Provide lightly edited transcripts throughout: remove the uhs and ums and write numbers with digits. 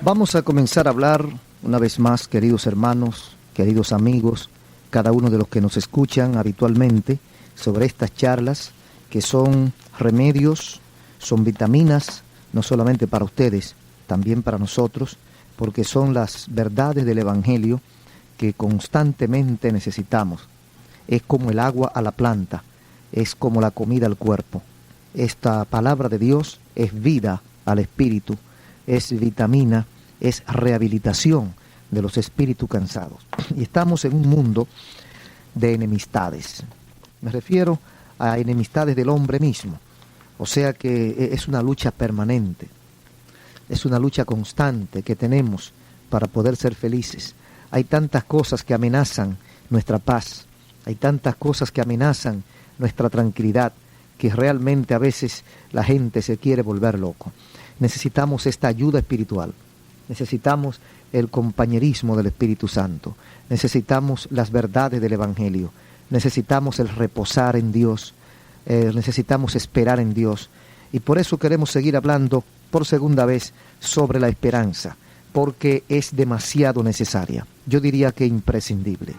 Vamos a comenzar a hablar una vez más, queridos hermanos, queridos amigos, cada uno de los que nos escuchan habitualmente, sobre estas charlas que son remedios, son vitaminas, no solamente para ustedes, también para nosotros, porque son las verdades del Evangelio que constantemente necesitamos. Es como el agua a la planta, es como la comida al cuerpo. Esta palabra de Dios es vida al espíritu, es vitamina, es rehabilitación de los espíritus cansados. Y estamos en un mundo de enemistades. Me refiero a enemistades del hombre mismo. O sea que es una lucha permanente, es una lucha constante que tenemos para poder ser felices. Hay tantas cosas que amenazan nuestra paz, hay tantas cosas que amenazan nuestra tranquilidad, que realmente a veces la gente se quiere volver loco. Necesitamos esta ayuda espiritual, necesitamos el compañerismo del Espíritu Santo, necesitamos las verdades del Evangelio, necesitamos el reposar en Dios, necesitamos esperar en Dios. Y por eso queremos seguir hablando por segunda vez sobre la esperanza, porque es demasiado necesaria, yo diría que imprescindible.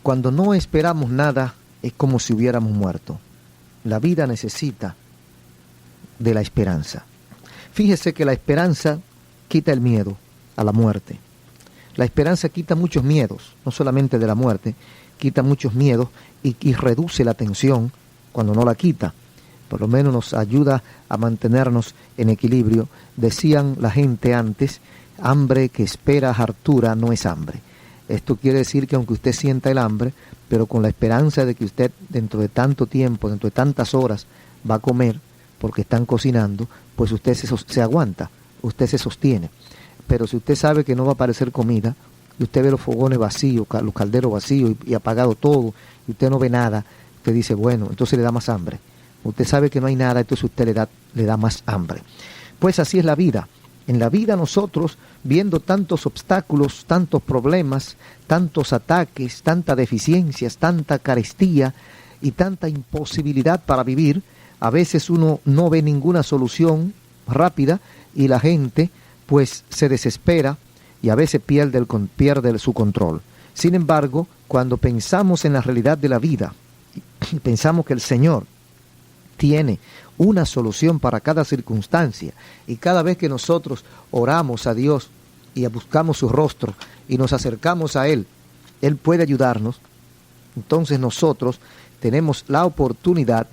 Cuando no esperamos nada, es como si hubiéramos muerto. La vida necesita de la esperanza. Fíjese que la esperanza quita el miedo a la muerte. La esperanza quita muchos miedos, no solamente de la muerte, quita muchos miedos y reduce la tensión cuando no la quita. Por lo menos nos ayuda a mantenernos en equilibrio. Decían la gente antes, hambre que espera hartura no es hambre. Esto quiere decir que aunque usted sienta el hambre, pero con la esperanza de que usted dentro de tanto tiempo, dentro de tantas horas, va a comer, porque están cocinando, pues usted se aguanta, usted se sostiene. Pero si usted sabe que no va a aparecer comida, y usted ve los fogones vacíos, los calderos vacíos y apagado todo, y usted no ve nada, usted dice, bueno, entonces le da más hambre. Usted sabe que no hay nada, entonces usted le da más hambre. Pues así es la vida. En la vida nosotros, viendo tantos obstáculos, tantos problemas, tantos ataques, tantas deficiencias, tanta carestía y tanta imposibilidad para vivir, a veces uno no ve ninguna solución rápida y la gente pues se desespera y a veces pierde su control. Sin embargo, cuando pensamos en la realidad de la vida y pensamos que el Señor tiene una solución para cada circunstancia, y cada vez que nosotros oramos a Dios y buscamos su rostro y nos acercamos a Él, Él puede ayudarnos. Entonces nosotros tenemos la oportunidad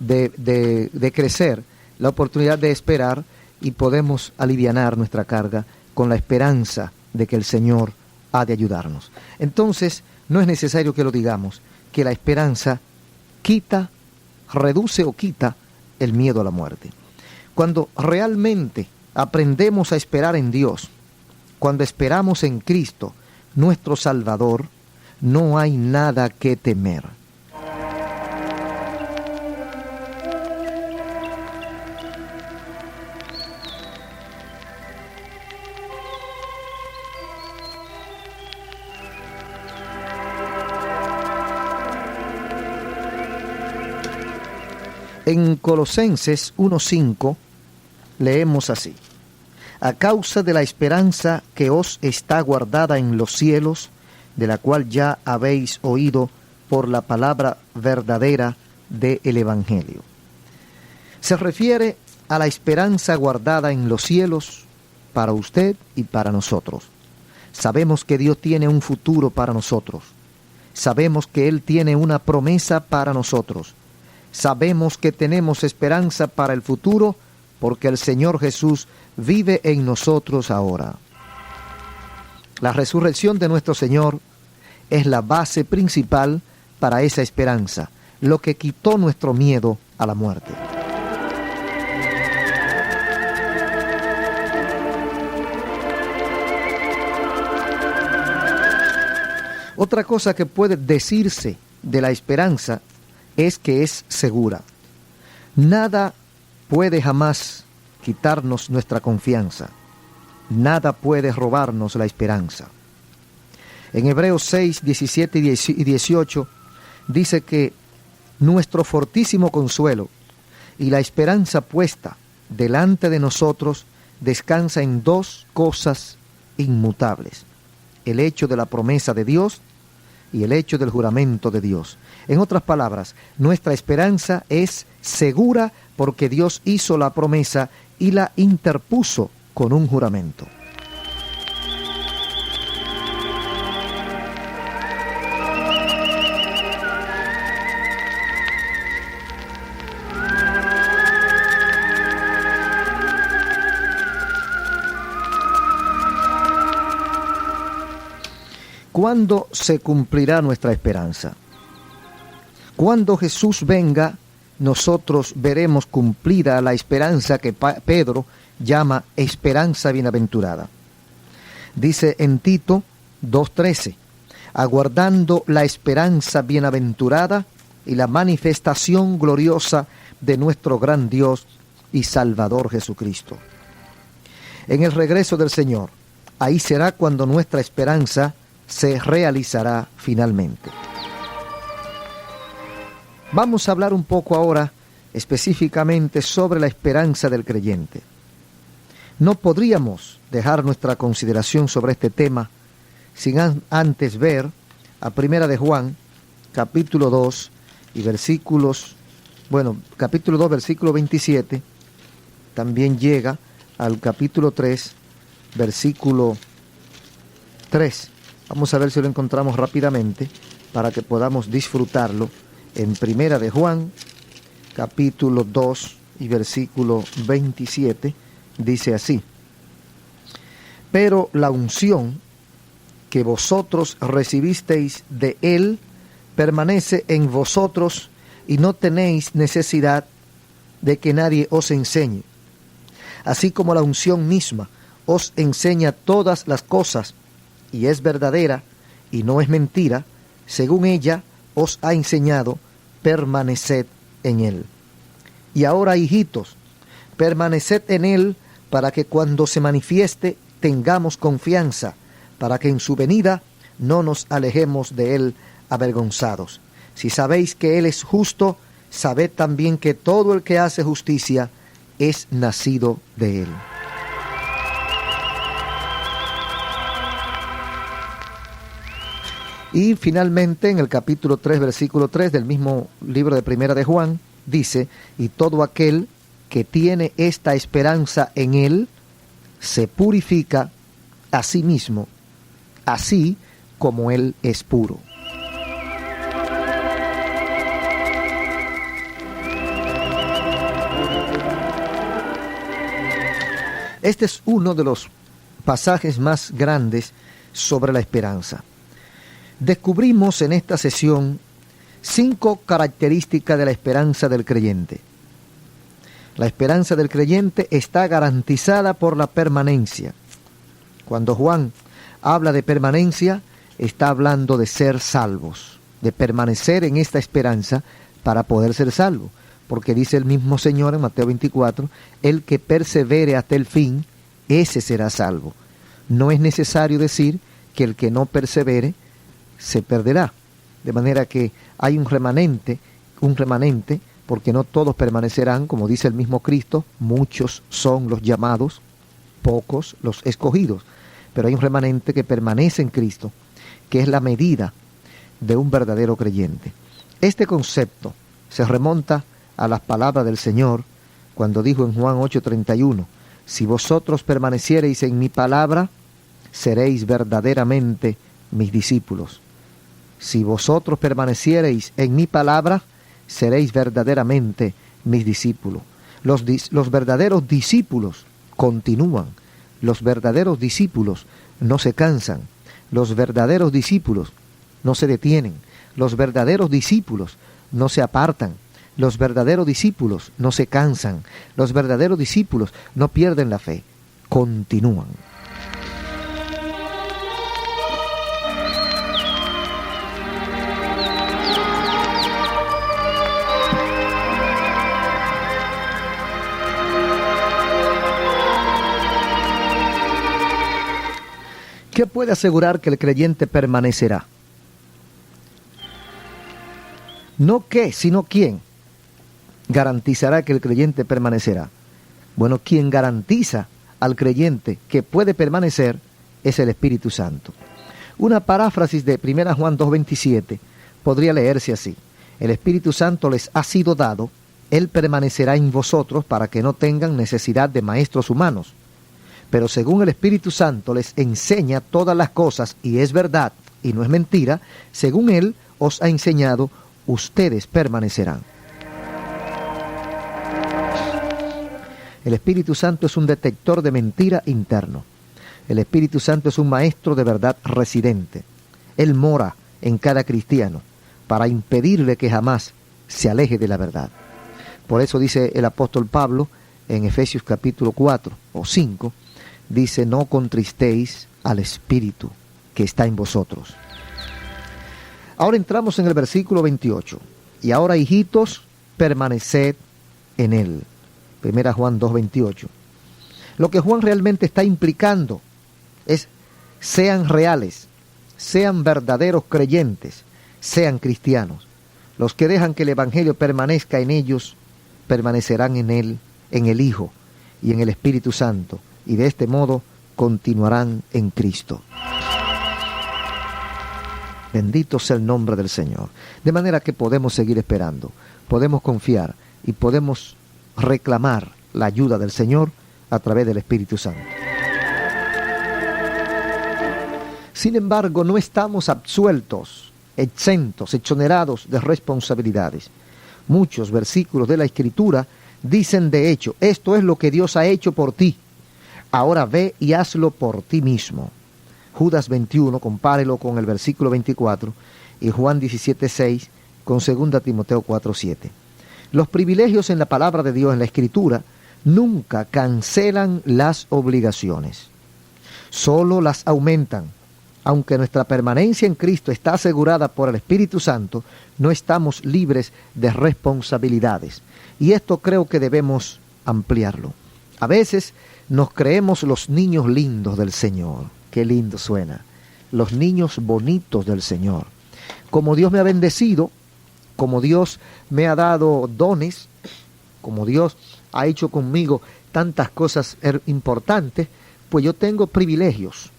de crecer, la oportunidad de esperar, y podemos alivianar nuestra carga con la esperanza de que el Señor ha de ayudarnos. Entonces no es necesario que lo digamos, que la esperanza reduce o quita el miedo a la muerte. Cuando realmente aprendemos a esperar en Dios, cuando esperamos en Cristo, nuestro Salvador, no hay nada que temer. En Colosenses 1:5 leemos así: a causa de la esperanza que os está guardada en los cielos, de la cual ya habéis oído por la palabra verdadera del Evangelio. Se refiere a la esperanza guardada en los cielos para usted y para nosotros. Sabemos que Dios tiene un futuro para nosotros. Sabemos que Él tiene una promesa para nosotros. Sabemos que tenemos esperanza para el futuro porque el Señor Jesús vive en nosotros ahora. La resurrección de nuestro Señor es la base principal para esa esperanza, lo que quitó nuestro miedo a la muerte. Otra cosa que puede decirse de la esperanza es que es segura. Nada puede jamás quitarnos nuestra confianza. Nada puede robarnos la esperanza. En Hebreos 6, 17 y 18 dice que nuestro fortísimo consuelo Y la esperanza puesta delante de nosotros descansa en dos cosas inmutables: el hecho de la promesa de Dios y el hecho del juramento de Dios. En otras palabras, nuestra esperanza es segura porque Dios hizo la promesa y la interpuso con un juramento. ¿Cuándo se cumplirá nuestra esperanza? Cuando Jesús venga, nosotros veremos cumplida la esperanza que Pedro llama esperanza bienaventurada. Dice en Tito 2:13, aguardando la esperanza bienaventurada y la manifestación gloriosa de nuestro gran Dios y Salvador Jesucristo. En el regreso del Señor, ahí será cuando nuestra esperanza se realizará finalmente. Vamos a hablar un poco ahora específicamente sobre la esperanza del creyente. No podríamos dejar nuestra consideración sobre este tema sin antes ver a Primera de Juan, capítulo 2 y capítulo 2, versículo 27, también llega al capítulo 3, versículo 3. Vamos a ver si lo encontramos rápidamente para que podamos disfrutarlo. En Primera de Juan, capítulo 2 y versículo 27, dice así: pero la unción que vosotros recibisteis de Él permanece en vosotros y no tenéis necesidad de que nadie os enseñe. Así como la unción misma os enseña todas las cosas y es verdadera y no es mentira, según ella os ha enseñado, permaneced en Él. Y ahora, hijitos, permaneced en Él para que cuando se manifieste tengamos confianza, para que en su venida no nos alejemos de Él avergonzados. Si sabéis que Él es justo, sabed también que todo el que hace justicia es nacido de Él. Y finalmente en el capítulo 3, versículo 3 del mismo libro de Primera de Juan, dice: y todo aquel que tiene esta esperanza en Él, se purifica a sí mismo, así como Él es puro. Este es uno de los pasajes más grandes sobre la esperanza. Descubrimos en esta sesión 5 características de la esperanza del creyente. La esperanza del creyente está garantizada por la permanencia. Cuando Juan habla de permanencia, está hablando de ser salvos, de permanecer en esta esperanza para poder ser salvo. Porque dice el mismo Señor en Mateo 24, el que persevere hasta el fin, ese será salvo. No es necesario decir que el que no persevere se perderá. De manera que hay un remanente, porque no todos permanecerán, como dice el mismo Cristo, muchos son los llamados, pocos los escogidos. Pero hay un remanente que permanece en Cristo, que es la medida de un verdadero creyente. Este concepto se remonta a las palabras del Señor cuando dijo en Juan 8:31, si vosotros permaneciereis en mi palabra, seréis verdaderamente mis discípulos. Si vosotros permaneciereis en mi palabra, seréis verdaderamente mis discípulos. Los verdaderos discípulos continúan. Los verdaderos discípulos no se cansan. Los verdaderos discípulos no se detienen. Los verdaderos discípulos no se apartan. Los verdaderos discípulos no se cansan. Los verdaderos discípulos no pierden la fe. Continúan. ¿Qué puede asegurar que el creyente permanecerá? No qué, sino quién. garantizará que el creyente permanecerá? Bueno, quien garantiza al creyente que puede permanecer es el Espíritu Santo. Una paráfrasis de 1 Juan 2:27 podría leerse así: el Espíritu Santo les ha sido dado, Él permanecerá en vosotros para que no tengan necesidad de maestros humanos. Pero según el Espíritu Santo les enseña todas las cosas, y es verdad y no es mentira, según Él os ha enseñado, ustedes permanecerán. El Espíritu Santo es un detector de mentira interno. El Espíritu Santo es un maestro de verdad residente. Él mora en cada cristiano para impedirle que jamás se aleje de la verdad. Por eso dice el apóstol Pablo en Efesios capítulo 4 o 5, dice: no contristéis al Espíritu que está en vosotros. Ahora entramos en el versículo 28. Y ahora, hijitos, permaneced en Él. 1 Juan 2:28. Lo que Juan realmente está implicando es: sean reales, sean verdaderos creyentes, sean cristianos. Los que dejan que el Evangelio permanezca en ellos, permanecerán en Él, en el Hijo y en el Espíritu Santo, y de este modo continuarán en Cristo. Bendito sea el nombre del Señor. De manera que podemos seguir esperando, podemos confiar y podemos reclamar la ayuda del Señor a través del Espíritu Santo. Sin embargo, no estamos absueltos, exentos, exonerados de responsabilidades. Muchos versículos de la Escritura dicen de hecho: esto es lo que Dios ha hecho por ti, ahora ve y hazlo por ti mismo. Judas 21, compárelo con el versículo 24, y Juan 17:6 con 2 Timoteo 4:7. Los privilegios en la palabra de Dios, en la Escritura, nunca cancelan las obligaciones, solo las aumentan. Aunque nuestra permanencia en Cristo está asegurada por el Espíritu Santo, no estamos libres de responsabilidades. Y esto creo que debemos ampliarlo. A veces nos creemos los niños lindos del Señor. Qué lindo suena. Los niños bonitos del Señor. Como Dios me ha bendecido, como Dios me ha dado dones, como Dios ha hecho conmigo tantas cosas importantes, pues yo tengo privilegios.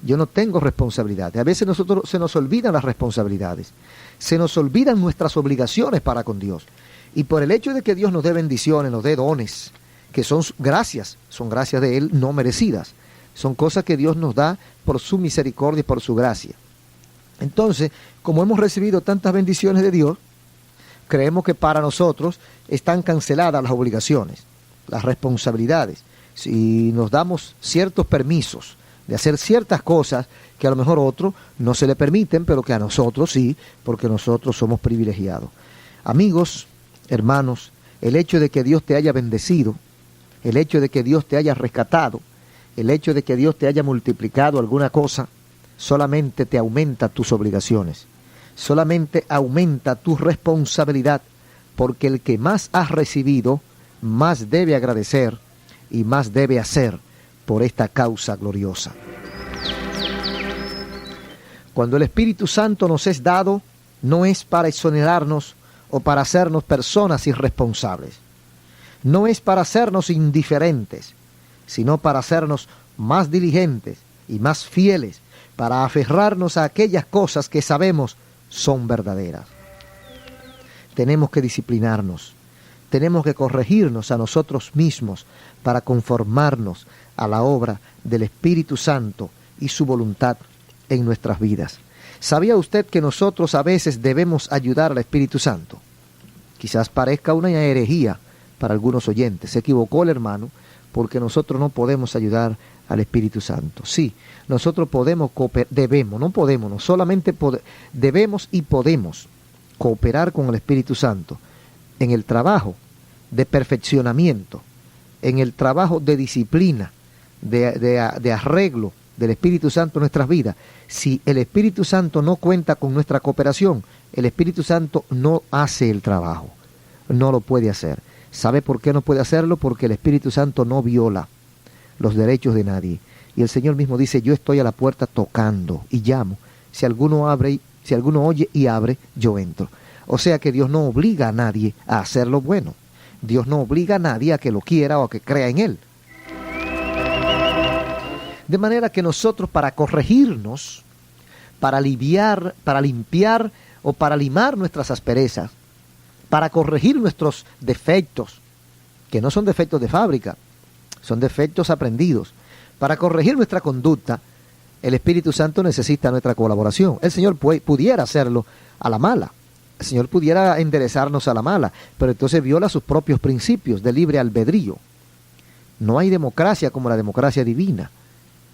Yo no tengo responsabilidades. A veces nosotros se nos olvidan las responsabilidades. Se nos olvidan nuestras obligaciones para con Dios. Y por el hecho de que Dios nos dé bendiciones, nos dé dones, que son gracias de Él no merecidas. Son cosas que Dios nos da por su misericordia y por su gracia. Entonces, como hemos recibido tantas bendiciones de Dios, creemos que para nosotros están canceladas las obligaciones, las responsabilidades. Si nos damos ciertos permisos de hacer ciertas cosas que a lo mejor a otros no se le permiten, pero que a nosotros sí, porque nosotros somos privilegiados. Amigos, hermanos, el hecho de que Dios te haya bendecido, el hecho de que Dios te haya rescatado, el hecho de que Dios te haya multiplicado alguna cosa, solamente te aumenta tus obligaciones, solamente aumenta tu responsabilidad, porque el que más has recibido, más debe agradecer y más debe hacer por esta causa gloriosa. Cuando el Espíritu Santo nos es dado, no es para exonerarnos o para hacernos personas irresponsables. No es para hacernos indiferentes, sino para hacernos más diligentes y más fieles, para aferrarnos a aquellas cosas que sabemos son verdaderas. Tenemos que disciplinarnos, tenemos que corregirnos a nosotros mismos para conformarnos a la obra del Espíritu Santo y su voluntad en nuestras vidas. ¿Sabía usted que nosotros a veces debemos ayudar al Espíritu Santo? Quizás parezca una herejía para algunos oyentes. Se equivocó el hermano, porque nosotros no podemos ayudar al Espíritu Santo. Sí, nosotros podemos cooperar, no solamente debemos y podemos cooperar con el Espíritu Santo en el trabajo de perfeccionamiento, en el trabajo de disciplina, de arreglo del Espíritu Santo en nuestras vidas. Si el Espíritu Santo no cuenta con nuestra cooperación, el Espíritu Santo no hace el trabajo, no lo puede hacer. ¿Sabe por qué no puede hacerlo? Porque el Espíritu Santo no viola los derechos de nadie. Y el Señor mismo dice: yo estoy a la puerta tocando y llamo. Si alguno oye y abre, yo entro. O sea que Dios no obliga a nadie a hacer lo bueno. Dios no obliga a nadie a que lo quiera o a que crea en Él. De manera que nosotros, para corregirnos, para aliviar, para limpiar o para limar nuestras asperezas, para corregir nuestros defectos, que no son defectos de fábrica, son defectos aprendidos, para corregir nuestra conducta, el Espíritu Santo necesita nuestra colaboración. El Señor pudiera hacerlo a la mala. El Señor pudiera enderezarnos a la mala, pero entonces viola sus propios principios de libre albedrío. No hay democracia como la democracia divina.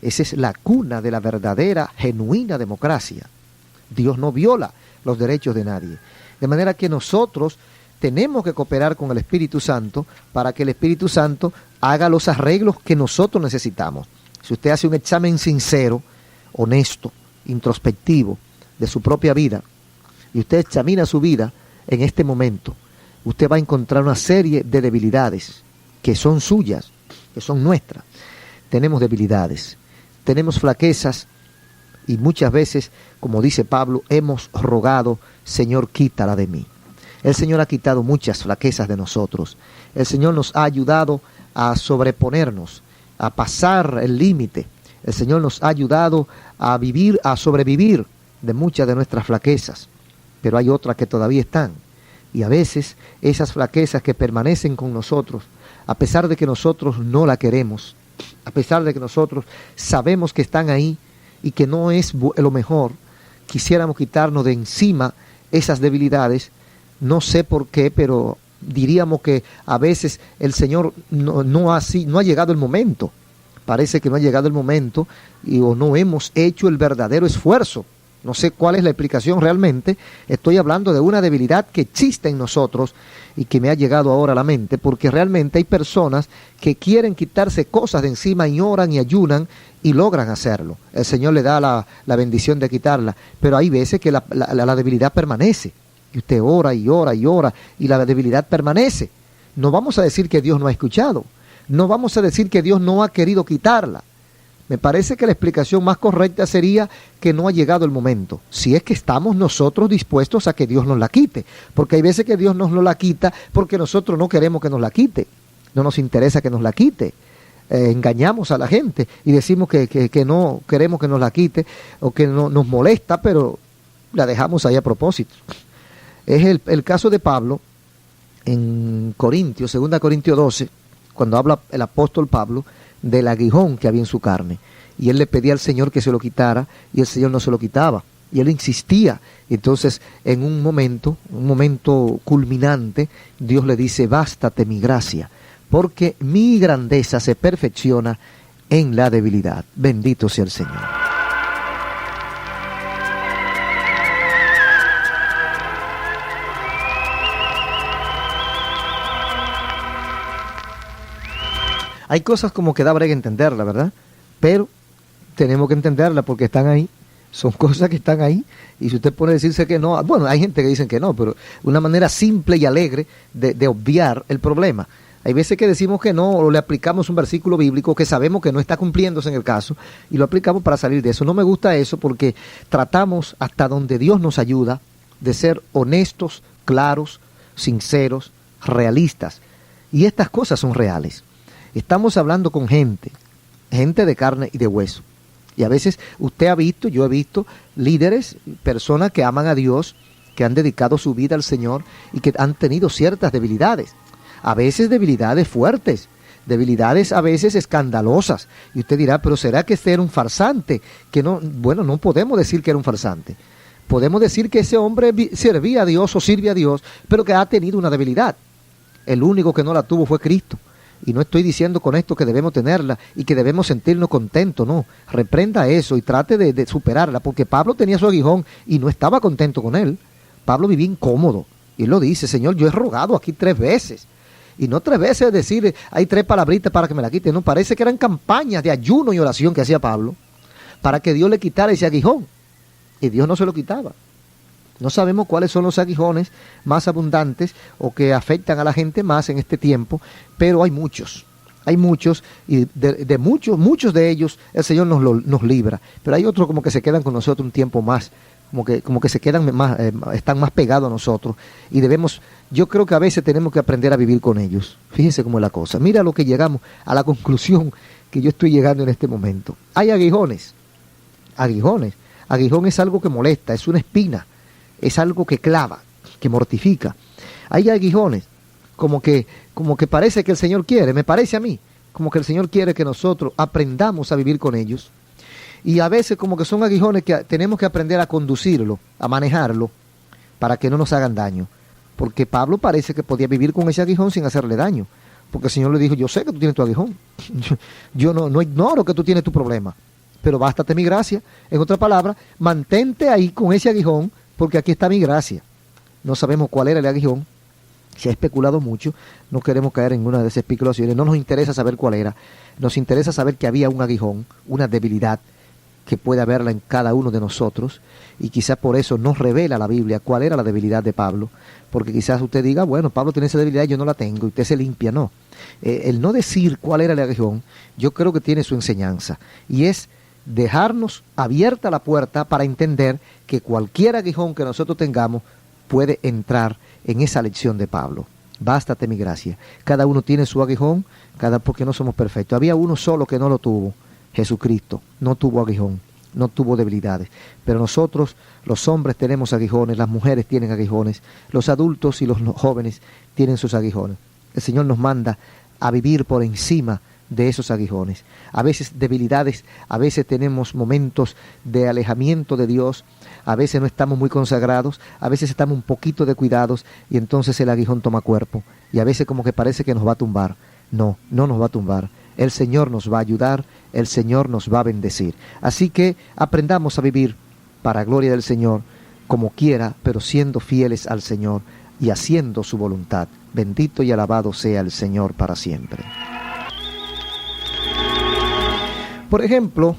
Esa es la cuna de la verdadera, genuina democracia. Dios no viola los derechos de nadie. De manera que nosotros tenemos que cooperar con el Espíritu Santo para que el Espíritu Santo haga los arreglos que nosotros necesitamos. Si usted hace un examen sincero, honesto, introspectivo de su propia vida, y usted examina su vida en este momento, usted va a encontrar una serie de debilidades que son suyas, que son nuestras. Tenemos debilidades, tenemos flaquezas, y muchas veces, como dice Pablo, hemos rogado, Señor, quítala de mí. El Señor ha quitado muchas flaquezas de nosotros. El Señor nos ha ayudado a sobreponernos, a pasar el límite. El Señor nos ha ayudado a vivir, a sobrevivir de muchas de nuestras flaquezas. Pero hay otras que todavía están. Y a veces esas flaquezas que permanecen con nosotros, a pesar de que nosotros no la queremos, a pesar de que nosotros sabemos que están ahí y que no es lo mejor, quisiéramos quitarnos de encima esas debilidades. No sé por qué, pero diríamos que a veces el Señor no ha llegado el momento. Parece que no ha llegado el momento o no hemos hecho el verdadero esfuerzo. No sé cuál es la explicación realmente. Estoy hablando de una debilidad que existe en nosotros y que me ha llegado ahora a la mente, porque realmente hay personas que quieren quitarse cosas de encima y oran y ayunan y logran hacerlo. El Señor le da la bendición de quitarla, pero hay veces que la debilidad permanece. Y usted ora y ora y ora y la debilidad permanece. No vamos a decir que Dios no ha escuchado. No vamos a decir que Dios no ha querido quitarla. Me parece que la explicación más correcta sería que no ha llegado el momento. Si es que estamos nosotros dispuestos a que Dios nos la quite. Porque hay veces que Dios nos la quita porque nosotros no queremos que nos la quite. No nos interesa que nos la quite. Engañamos a la gente y decimos que no queremos que nos la quite o que no, nos molesta, pero la dejamos ahí a propósito. Es el caso de Pablo en Corintios, 2 Corintios 12, cuando habla el apóstol Pablo del aguijón que había en su carne. Y él le pedía al Señor que se lo quitara y el Señor no se lo quitaba. Y él insistía. Y entonces, en un momento culminante, Dios le dice, bástate mi gracia, porque mi grandeza se perfecciona en la debilidad. Bendito sea el Señor. Hay cosas como que da brega entenderla, ¿verdad? Pero tenemos que entenderla porque están ahí. Son cosas que están ahí. Y si usted pone a decirse que no, bueno, hay gente que dicen que no, pero una manera simple y alegre de obviar el problema. Hay veces que decimos que no, o le aplicamos un versículo bíblico que sabemos que no está cumpliéndose en el caso, y lo aplicamos para salir de eso. No me gusta eso porque tratamos, hasta donde Dios nos ayuda, de ser honestos, claros, sinceros, realistas. Y estas cosas son reales. Estamos hablando con gente de carne y de hueso. Y a veces usted ha visto, yo he visto líderes, personas que aman a Dios, que han dedicado su vida al Señor y que han tenido ciertas debilidades. A veces debilidades fuertes, debilidades a veces escandalosas. Y usted dirá, pero ¿será que este era un farsante? Que no, bueno, no podemos decir que era un farsante. Podemos decir que ese hombre servía a Dios o sirve a Dios, pero que ha tenido una debilidad. El único que no la tuvo fue Cristo. Y no estoy diciendo con esto que debemos tenerla y que debemos sentirnos contentos, no. Reprenda eso y trate de superarla, porque Pablo tenía su aguijón y no estaba contento con él. Pablo vivía incómodo. Y él lo dice, Señor, yo he rogado aquí 3 veces. Y no 3 veces decir, hay 3 palabritas para que me la quite. No, parece que eran campañas de ayuno y oración que hacía Pablo para que Dios le quitara ese aguijón. Y Dios no se lo quitaba. No sabemos cuáles son los aguijones más abundantes o que afectan a la gente más en este tiempo, pero hay muchos. Hay muchos, y de muchos de ellos el Señor nos libra. Pero hay otros como que se quedan con nosotros un tiempo más, como que se quedan más, están más pegados a nosotros y yo creo que a veces tenemos que aprender a vivir con ellos. Fíjense cómo es la cosa. Mira lo que llegamos, a la conclusión que yo estoy llegando en este momento. Hay aguijones. Aguijón es algo que molesta, es una espina, es algo que clava, que mortifica. Hay aguijones, como que parece que el Señor quiere, me parece a mí, como que el Señor quiere que nosotros aprendamos a vivir con ellos. Y a veces como que son aguijones que tenemos que aprender a conducirlo, a manejarlo, para que no nos hagan daño. Porque Pablo parece que podía vivir con ese aguijón sin hacerle daño. Porque el Señor le dijo, yo sé que tú tienes tu aguijón. Yo no ignoro que tú tienes tu problema. Pero bástate mi gracia. En otras palabras, mantente ahí con ese aguijón, porque aquí está mi gracia. No sabemos cuál era el aguijón. Se ha especulado mucho. No queremos caer en una de esas especulaciones. No nos interesa saber cuál era. Nos interesa saber que había un aguijón, una debilidad, que puede haberla en cada uno de nosotros, y quizás por eso nos revela la Biblia cuál era la debilidad de Pablo, porque quizás usted diga, bueno, Pablo tiene esa debilidad y yo no la tengo, y usted se limpia. No, el no decir cuál era el aguijón, yo creo que tiene su enseñanza, y es dejarnos abierta la puerta para entender que cualquier aguijón que nosotros tengamos puede entrar en esa lección de Pablo. Bástate mi gracia. Cada uno tiene su aguijón, porque no somos perfectos. Había uno solo que no lo tuvo, Jesucristo. No tuvo aguijón, no tuvo debilidades. Pero nosotros, los hombres, tenemos aguijones, las mujeres tienen aguijones, los adultos y los jóvenes tienen sus aguijones. El Señor nos manda a vivir por encima de esos aguijones. A veces debilidades, a veces tenemos momentos de alejamiento de Dios, a veces no estamos muy consagrados, a veces estamos un poquito descuidados y entonces el aguijón toma cuerpo. Y a veces como que parece que nos va a tumbar. No, no nos va a tumbar. El Señor nos va a ayudar, el Señor nos va a bendecir. Así que aprendamos a vivir para gloria del Señor, como quiera, pero siendo fieles al Señor y haciendo su voluntad. Bendito y alabado sea el Señor para siempre. Por ejemplo,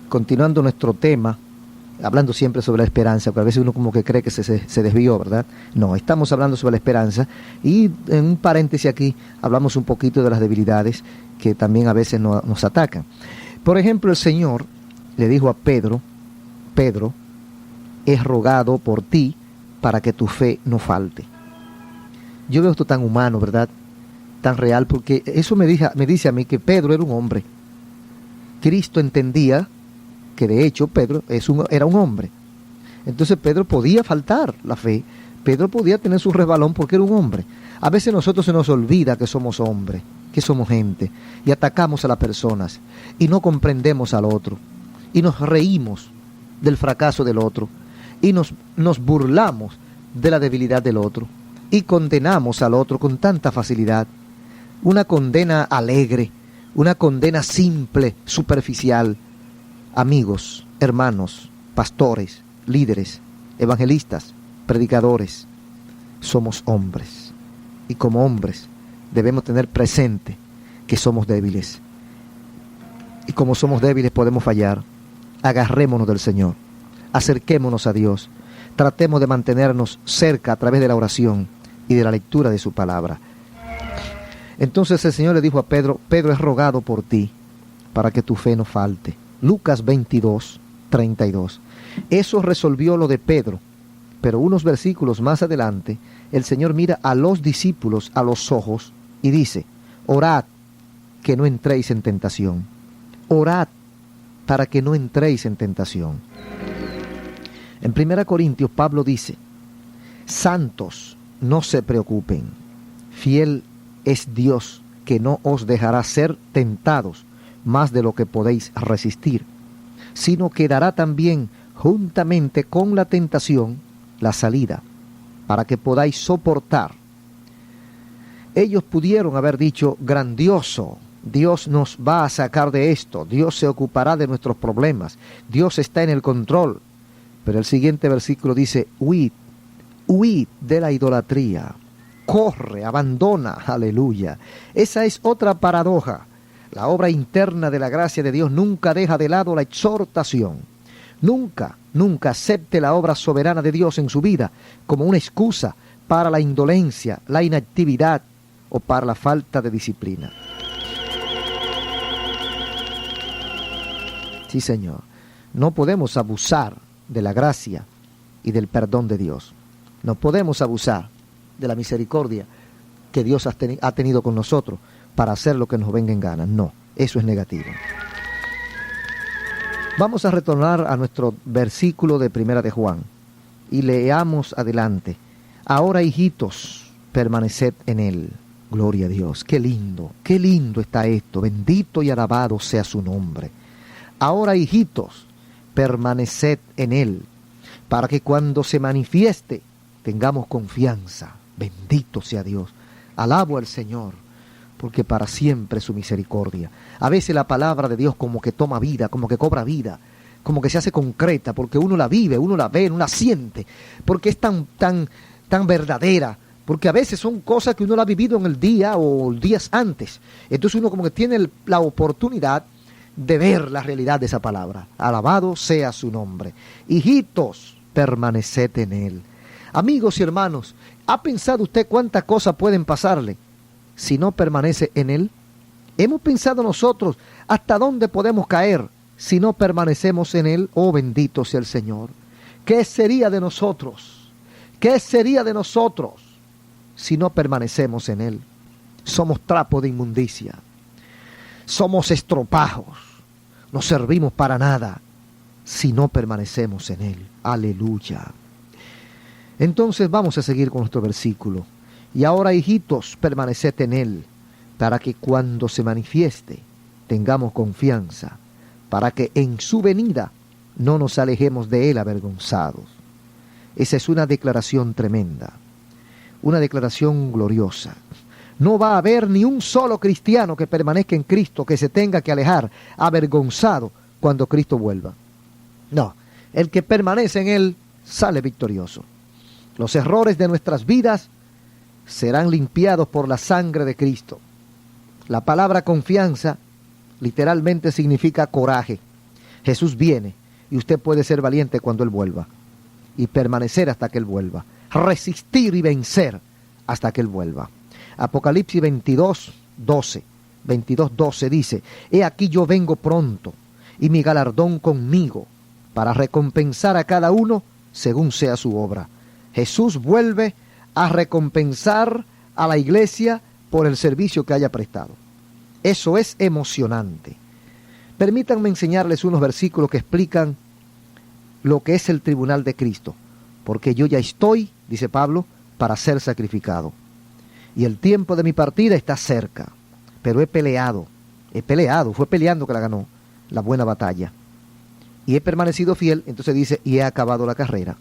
continuando nuestro tema, hablando siempre sobre la esperanza, porque a veces uno como que cree que se desvió, ¿verdad? No, estamos hablando sobre la esperanza y en un paréntesis aquí hablamos un poquito de las debilidades que también a veces nos atacan. Por ejemplo, el Señor le dijo a Pedro, Pedro, he rogado por ti para que tu fe no falte. Yo veo esto tan humano, ¿verdad? Tan real, porque eso me dice a mí que Pedro era un hombre. Cristo entendía que de hecho Pedro era un hombre. Entonces Pedro podía faltar la fe, Pedro podía tener su resbalón porque era un hombre. A veces nosotros se nos olvida que somos hombres, que somos gente, y atacamos a las personas, y no comprendemos al otro, y nos reímos del fracaso del otro, y nos burlamos de la debilidad del otro, y condenamos al otro con tanta facilidad. Una condena alegre, una condena simple, superficial. Amigos, hermanos, pastores, líderes, evangelistas, predicadores, somos hombres. Y como hombres debemos tener presente que somos débiles. Y como somos débiles podemos fallar. Agarrémonos del Señor. Acerquémonos a Dios. Tratemos de mantenernos cerca a través de la oración y de la lectura de su palabra. Entonces el Señor le dijo a Pedro, Pedro, he rogado por ti para que tu fe no falte. Lucas 22, 32. Eso resolvió lo de Pedro, pero unos versículos más adelante, el Señor mira a los discípulos a los ojos y dice, orad que no entréis en tentación. Orad para que no entréis en tentación. En 1 Corintios, Pablo dice, santos, no se preocupen, fiel es Dios que no os dejará ser tentados más de lo que podéis resistir, sino que dará también juntamente con la tentación la salida, para que podáis soportar. Ellos pudieron haber dicho, grandioso, Dios nos va a sacar de esto, Dios se ocupará de nuestros problemas, Dios está en el control. Pero el siguiente versículo dice, huid de la idolatría, corre, abandona, aleluya. Esa es otra paradoja. La obra interna de la gracia de Dios nunca deja de lado la exhortación. Nunca acepte la obra soberana de Dios en su vida como una excusa para la indolencia, la inactividad o para la falta de disciplina. Sí, Señor. No podemos abusar de la gracia y del perdón de Dios. No podemos abusar de la misericordia que Dios ha tenido con nosotros para hacer lo que nos venga en gana. No, eso es negativo. Vamos a retornar a nuestro versículo de Primera de Juan y leamos adelante. Ahora, hijitos, permaneced en él. Gloria a Dios. Qué lindo está esto. Bendito y alabado sea su nombre. Ahora, hijitos, permaneced en él, para que cuando se manifieste tengamos confianza. Bendito sea Dios. Alabo al Señor, porque para siempre es su misericordia. A veces la palabra de Dios como que toma vida, como que cobra vida, como que se hace concreta, porque uno la vive, uno la ve, uno la siente, porque es tan verdadera, porque a veces son cosas que uno la ha vivido en el día o días antes. Entonces uno como que tiene la oportunidad de ver la realidad de esa palabra. Alabado sea su nombre. Hijitos, permaneced en él. Amigos y hermanos, ¿ha pensado usted cuántas cosas pueden pasarle si no permanece en él? ¿Hemos pensado nosotros hasta dónde podemos caer si no permanecemos en él? Oh, bendito sea el Señor. ¿Qué sería de nosotros? ¿Qué sería de nosotros si no permanecemos en él? Somos trapo de inmundicia. Somos estropajos. No servimos para nada si no permanecemos en él. Aleluya. Entonces vamos a seguir con nuestro versículo. Y ahora, hijitos, permaneced en él, para que cuando se manifieste tengamos confianza, para que en su venida no nos alejemos de él avergonzados. Esa es una declaración tremenda, una declaración gloriosa. No va a haber ni un solo cristiano que permanezca en Cristo que se tenga que alejar avergonzado cuando Cristo vuelva. No, el que permanece en él sale victorioso. Los errores de nuestras vidas serán limpiados por la sangre de Cristo. La palabra confianza literalmente significa coraje. Jesús viene y usted puede ser valiente cuando Él vuelva y permanecer hasta que Él vuelva. Resistir y vencer hasta que Él vuelva. Apocalipsis 22:12 dice: He aquí yo vengo pronto y mi galardón conmigo para recompensar a cada uno según sea su obra. Jesús vuelve a recompensar a la iglesia por el servicio que haya prestado. Eso es emocionante. Permítanme enseñarles unos versículos que explican lo que es el tribunal de Cristo. Porque yo ya estoy, dice Pablo, para ser sacrificado. Y el tiempo de mi partida está cerca. Pero he peleado, fue peleando que la ganó, la buena batalla. Y he permanecido fiel, entonces dice, y he acabado la carrera.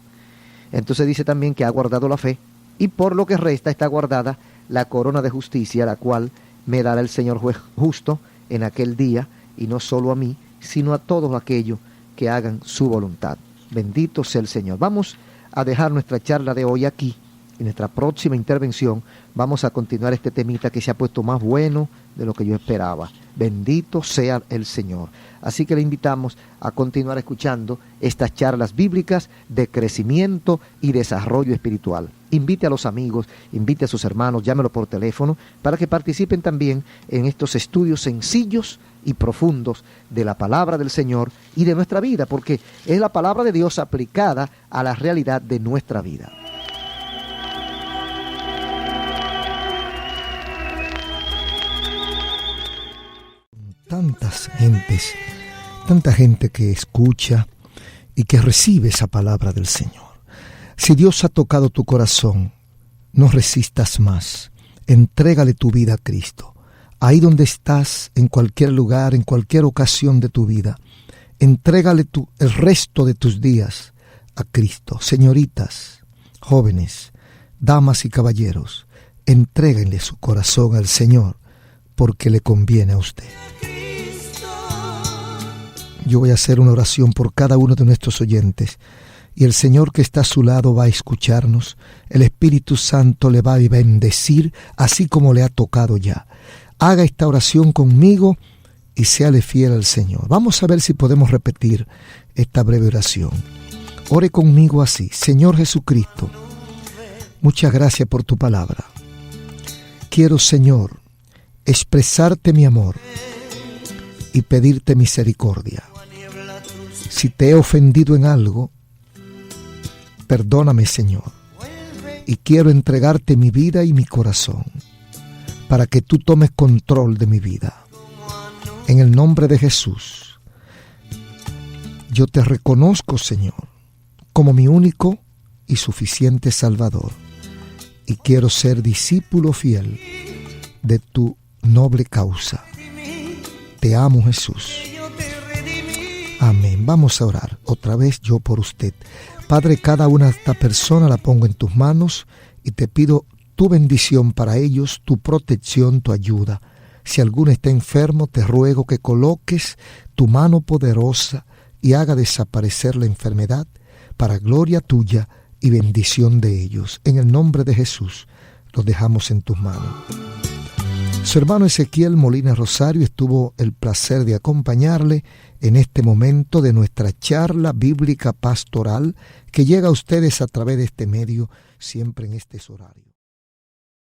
Entonces dice también que ha guardado la fe, y por lo que resta está guardada la corona de justicia, la cual me dará el Señor juez justo en aquel día, y no solo a mí, sino a todos aquellos que hagan su voluntad. Bendito sea el Señor. Vamos a dejar nuestra charla de hoy aquí. En nuestra próxima intervención vamos a continuar este temita que se ha puesto más bueno de lo que yo esperaba. Bendito sea el Señor. Así que le invitamos a continuar escuchando estas charlas bíblicas de crecimiento y desarrollo espiritual. Invite a los amigos, invite a sus hermanos, llámelo por teléfono para que participen también en estos estudios sencillos y profundos de la palabra del Señor y de nuestra vida, porque es la palabra de Dios aplicada a la realidad de nuestra vida. Tanta gente que escucha y que recibe esa palabra del Señor. Si Dios ha tocado tu corazón, no resistas más. Entrégale tu vida a Cristo. Ahí donde estás, en cualquier lugar, en cualquier ocasión de tu vida, entrégale el resto de tus días a Cristo. Señoritas, jóvenes, damas y caballeros, entréguenle su corazón al Señor, porque le conviene a usted. Yo voy a hacer una oración por cada uno de nuestros oyentes, y el Señor que está a su lado va a escucharnos. El Espíritu Santo le va a bendecir, así como le ha tocado ya. Haga esta oración conmigo y séale fiel al Señor. Vamos a ver si podemos repetir esta breve oración. Ore conmigo así: Señor Jesucristo, muchas gracias por tu palabra. Quiero, Señor, expresarte mi amor y pedirte misericordia. Si te he ofendido en algo, Perdóname, Señor, y quiero entregarte mi vida y mi corazón para que tú tomes control de mi vida. En el nombre de Jesús, yo te reconozco, Señor, como mi único y suficiente Salvador, y quiero ser discípulo fiel de tu noble causa. Te amo, Jesús. Amén. Vamos a orar otra vez yo por usted. Padre, cada una de estas personas la pongo en tus manos y te pido tu bendición para ellos, tu protección, tu ayuda. Si alguno está enfermo, te ruego que coloques tu mano poderosa y haga desaparecer la enfermedad para gloria tuya y bendición de ellos. En el nombre de Jesús, los dejamos en tus manos. Su hermano Ezequiel Molina Rosario, estuvo el placer de acompañarle en este momento de nuestra charla bíblica pastoral que llega a ustedes a través de este medio, siempre en este horario.